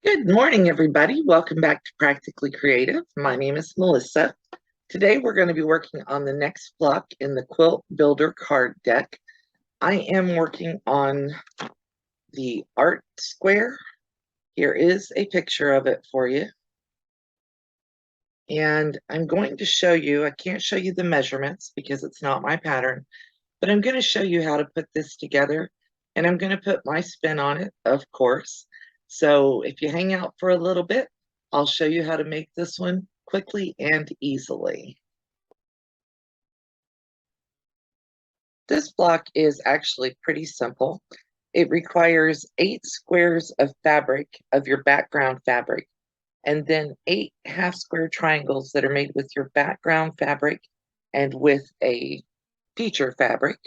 Good morning, everybody. Welcome back to Practically Creative. My name is Melissa. Today we're going to be working on the next block in the Quilt Builder card deck. I am working on the art square. Here is a picture of it for you. And I'm going to show you, I can't show you the measurements because it's not my pattern, but I'm going to show you how to put this together. And I'm going to put my spin on it, of course. So if you hang out for a little bit, I'll show you how to make this one quickly and easily. This block is actually pretty simple. It requires 8 squares of fabric, of your background fabric, and then 8 half square triangles that are made with your background fabric and with a feature fabric.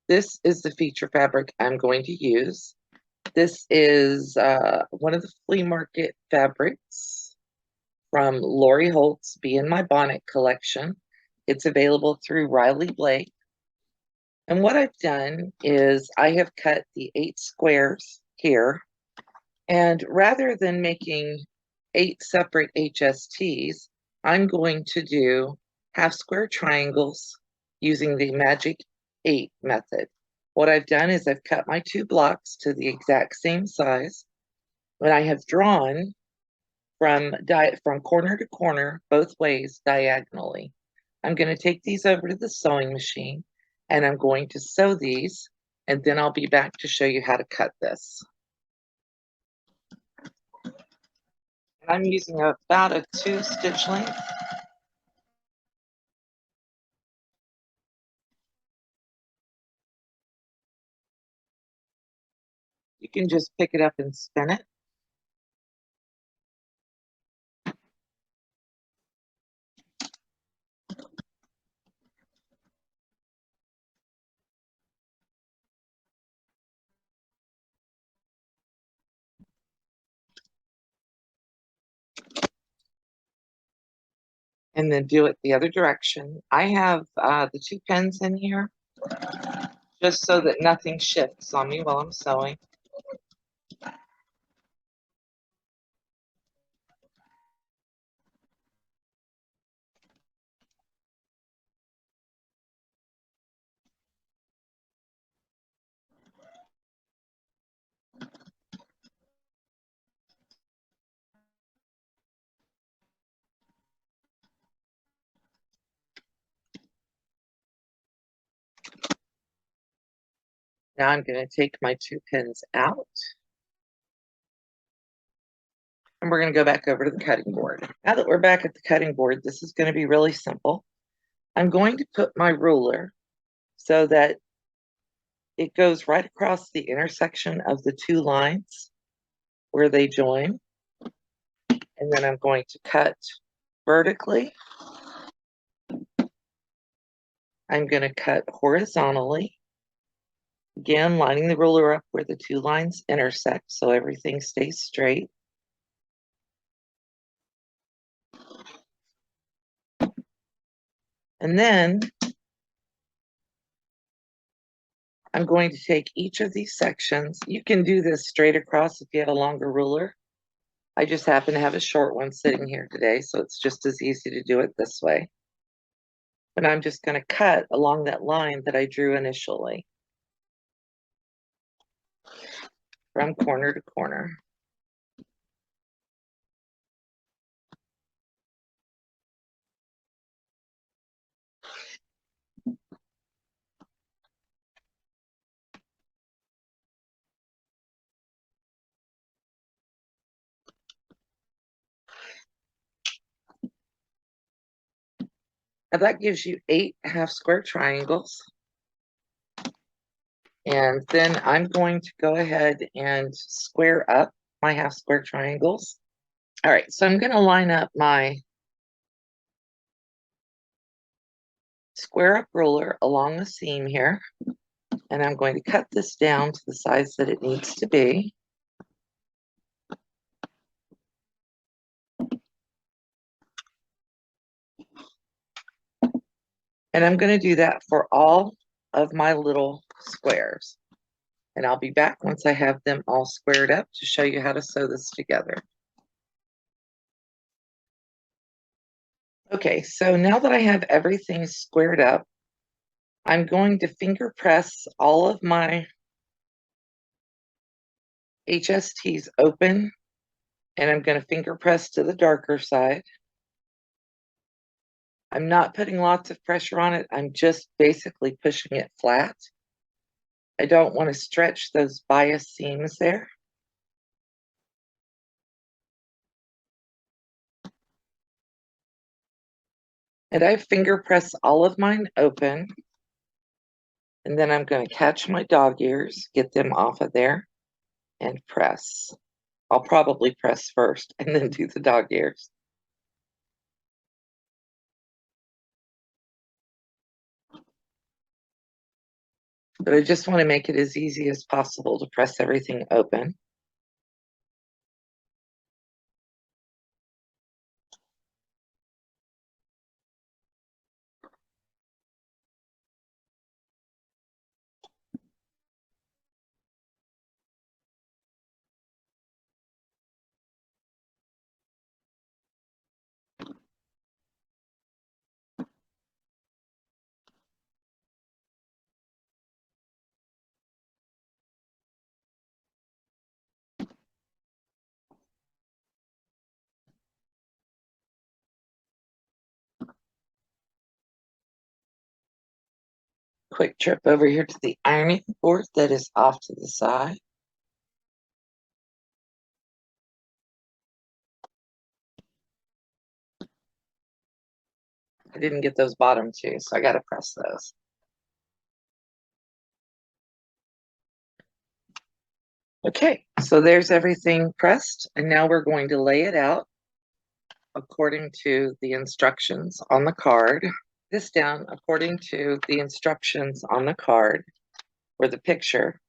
This is the feature fabric I'm going to use. This is one of the flea market fabrics from Lori Holt's Be in My Bonnet collection. It's available through Riley Blake. And what I've done is I have cut the 8 squares here. And rather than making 8 separate HSTs, I'm going to do half square triangles using the Magic 8 method. What I've done is I've cut my 2 blocks to the exact same size, and I have drawn from corner to corner both ways diagonally. I'm going to take these over to the sewing machine and I'm going to sew these, and then I'll be back to show you how to cut this. I'm using about a 2 stitch length. You can just pick it up and spin it. And then do it the other direction. I have the 2 pins in here just so that nothing shifts on me while I'm sewing. Now I'm going to take my 2 pins out. And we're going to go back over to the cutting board. Now that we're back at the cutting board, this is going to be really simple. I'm going to put my ruler so that it goes right across the intersection of the 2 lines where they join. And then I'm going to cut vertically. I'm going to cut horizontally. Again, lining the ruler up where the 2 lines intersect so everything stays straight. And then I'm going to take each of these sections. You can do this straight across if you have a longer ruler. I just happen to have a short one sitting here today, so it's just as easy to do it this way. But I'm just going to cut along that line that I drew initially from corner to corner. And that gives you 8 half square triangles. And then I'm going to go ahead and square up my half square triangles. All right, so I'm going to line up my square up ruler along the seam here. And I'm going to cut this down to the size that it needs to be. And I'm going to do that for all of my little squares. And I'll be back once I have them all squared up to show you how to sew this together. Okay, so now that I have everything squared up, I'm going to finger press all of my HSTs open, and I'm going to finger press to the darker side. I'm not putting lots of pressure on it. I'm just basically pushing it flat. I don't want to stretch those bias seams there. And I finger press all of mine open. And then I'm going to catch my dog ears, get them off of there, and press. I'll probably press first and then do the dog ears. But I just want to make it as easy as possible to press everything open. Quick trip over here to the ironing board that is off to the side. I didn't get those bottom two, so I got to press those. Okay, so there's everything pressed, and now we're going to lay it out according to the instructions on the card. This down according to the instructions on the card or the picture,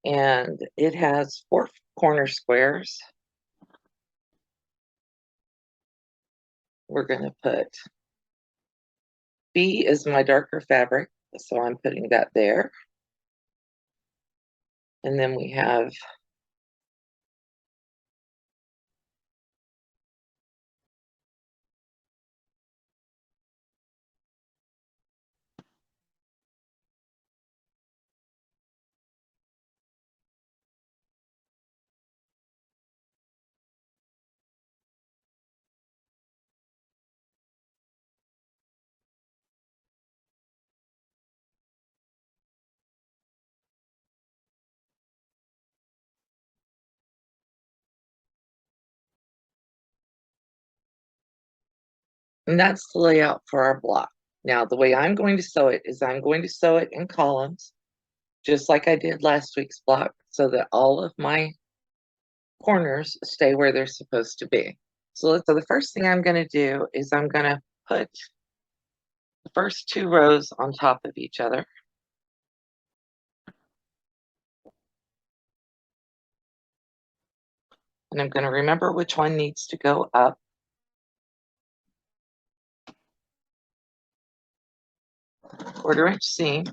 and it has 4 corner squares. We're going to put B is my darker fabric, so I'm putting that there. And then we have and that's the layout for our block. Now, the way I'm going to sew it is I'm going to sew it in columns, just like I did last week's block, so that all of my corners stay where they're supposed to be. So the first thing I'm going to do is I'm going to put the first 2 rows on top of each other. And I'm going to remember which one needs to go up. Quarter-inch seam.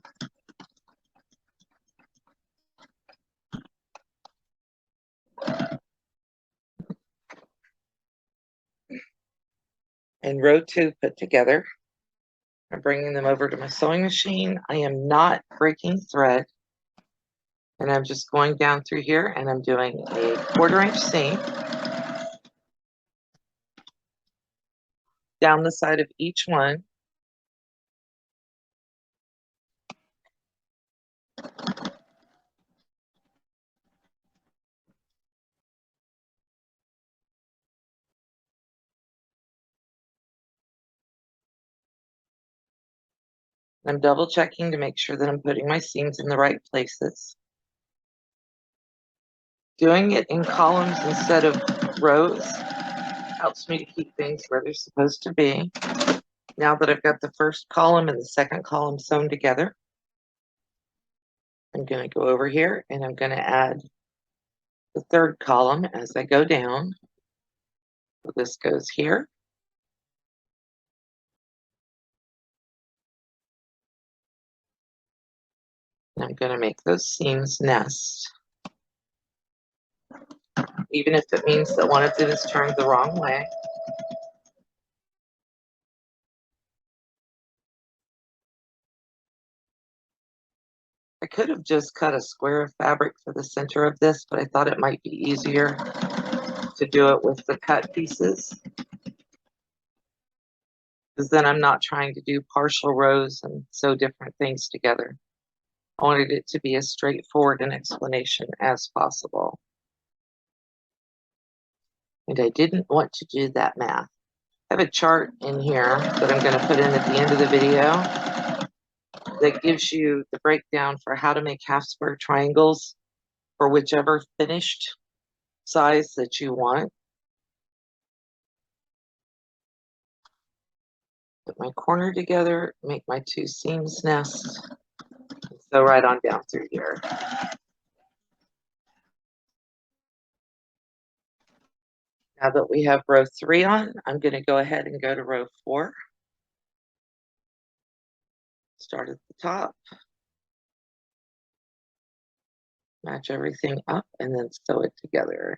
And row 2 put together. I'm bringing them over to my sewing machine. I am not breaking thread. And I'm just going down through here and I'm doing a quarter-inch seam down the side of each one. I'm double checking to make sure that I'm putting my seams in the right places. Doing it in columns instead of rows helps me to keep things where they're supposed to be. Now that I've got the first column and the second column sewn together, I'm going to go over here and I'm going to add the third column as I go down. So this goes here. And I'm going to make those seams nest, even if it means that one of them is turned the wrong way. I could have just cut a square of fabric for the center of this, but I thought it might be easier to do it with the cut pieces, because then I'm not trying to do partial rows and sew different things together. I wanted it to be as straightforward an explanation as possible. And I didn't want to do that math. I have a chart in here that I'm going to put in at the end of the video that gives you the breakdown for how to make half square triangles for whichever finished size that you want. Put my corner together, make my two seams nest, sew right on down through here. Now that we have row 3 on, I'm going to go ahead and go to row 4. Start at the top, match everything up, and then sew it together.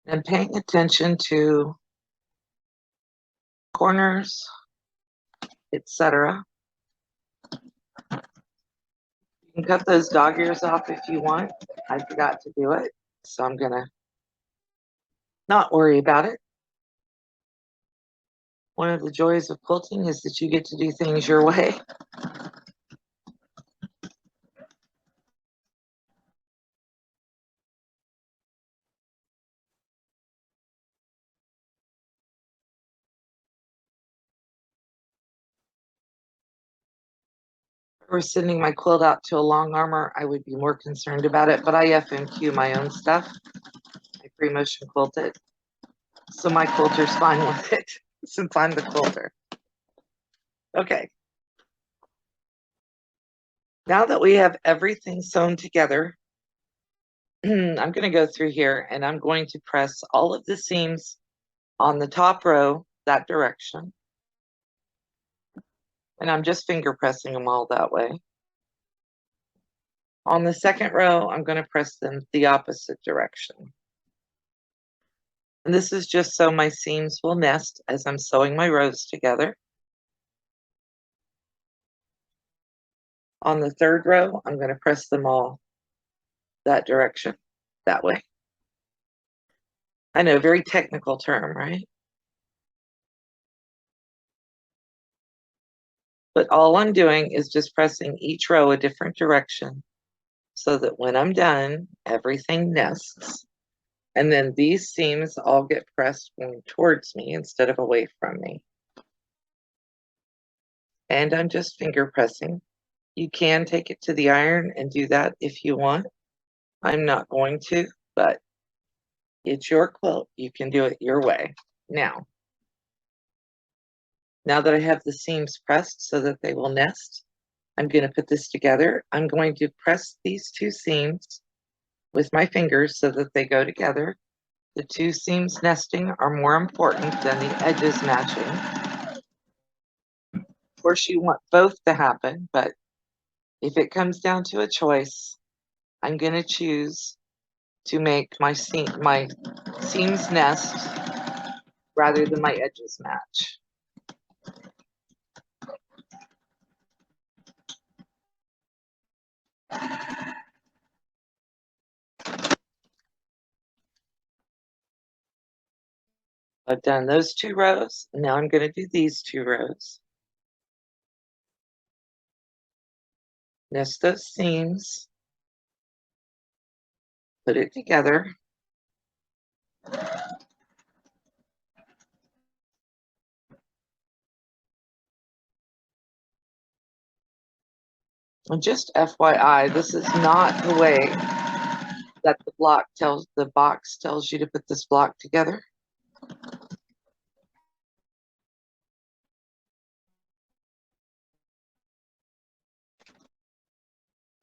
And paying attention to corners, etc. You can cut those dog ears off if you want. I forgot to do it, so I'm gonna not worry about it. One of the joys of quilting is that you get to do things your way. If I were sending my quilt out to a long armor, I would be more concerned about it, but I FMQ my own stuff. I free motion quilt it. So my quilter's fine with it, since I'm the quilter. Okay. Now that we have everything sewn together, I'm going to go through here and I'm going to press all of the seams on the top row that direction. And I'm just finger pressing them all that way. On the second row, I'm going to press them the opposite direction. And this is just so my seams will nest as I'm sewing my rows together. On the third row, I'm going to press them all that direction, that way. I know, very technical term, right? But all I'm doing is just pressing each row a different direction so that when I'm done, everything nests. And then these seams all get pressed going towards me instead of away from me. And I'm just finger pressing. You can take it to the iron and do that if you want. I'm not going to, but it's your quilt. You can do it your way. Now that I have the seams pressed so that they will nest, I'm going to put this together. I'm going to press these two seams with my fingers so that they go together. The two seams nesting are more important than the edges matching. Of course, you want both to happen, but if it comes down to a choice, I'm going to choose to make my seams nest rather than my edges match. I've done those 2 rows. Now I'm going to do these 2 rows. Nest those seams. Put it together. And just FYI, this is not the way that the box tells you to put this block together.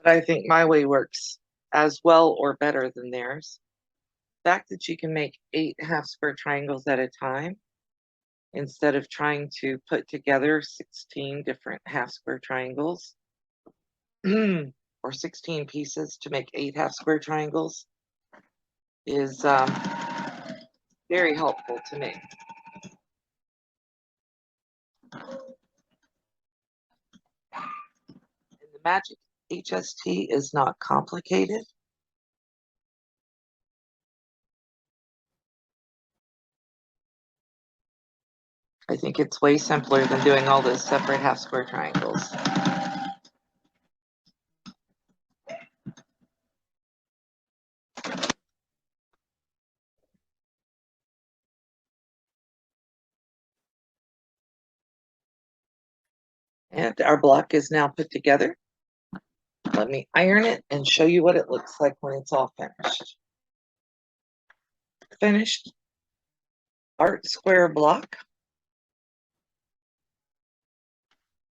But I think my way works as well or better than theirs. The fact that you can make 8 half square triangles at a time instead of trying to put together 16 different half square triangles or 16 pieces to make 8 half square triangles is very helpful to me. And the magic HST is not complicated. I think it's way simpler than doing all those separate half square triangles. And our block is now put together. Let me iron it and show you what it looks like when it's all finished. Finished art square block.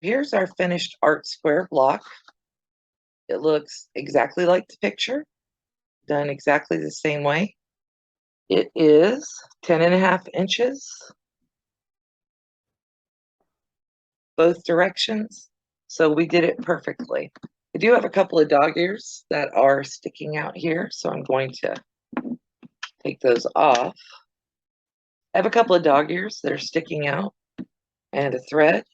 Here's our finished art square block. It looks exactly like the picture, done exactly the same way. It is 10.5 inches, both directions. So we did it perfectly. I do have a couple of dog ears that are sticking out here, so I'm going to take those off. I have a couple of dog ears that are sticking out and a thread.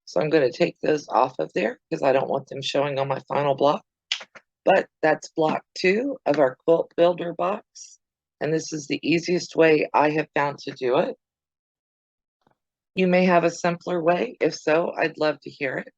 So I'm going to take those off of there because I don't want them showing on my final block. But that's block 2 of our quilt builder box. And this is the easiest way I have found to do it. You may have a simpler way. If so, I'd love to hear it.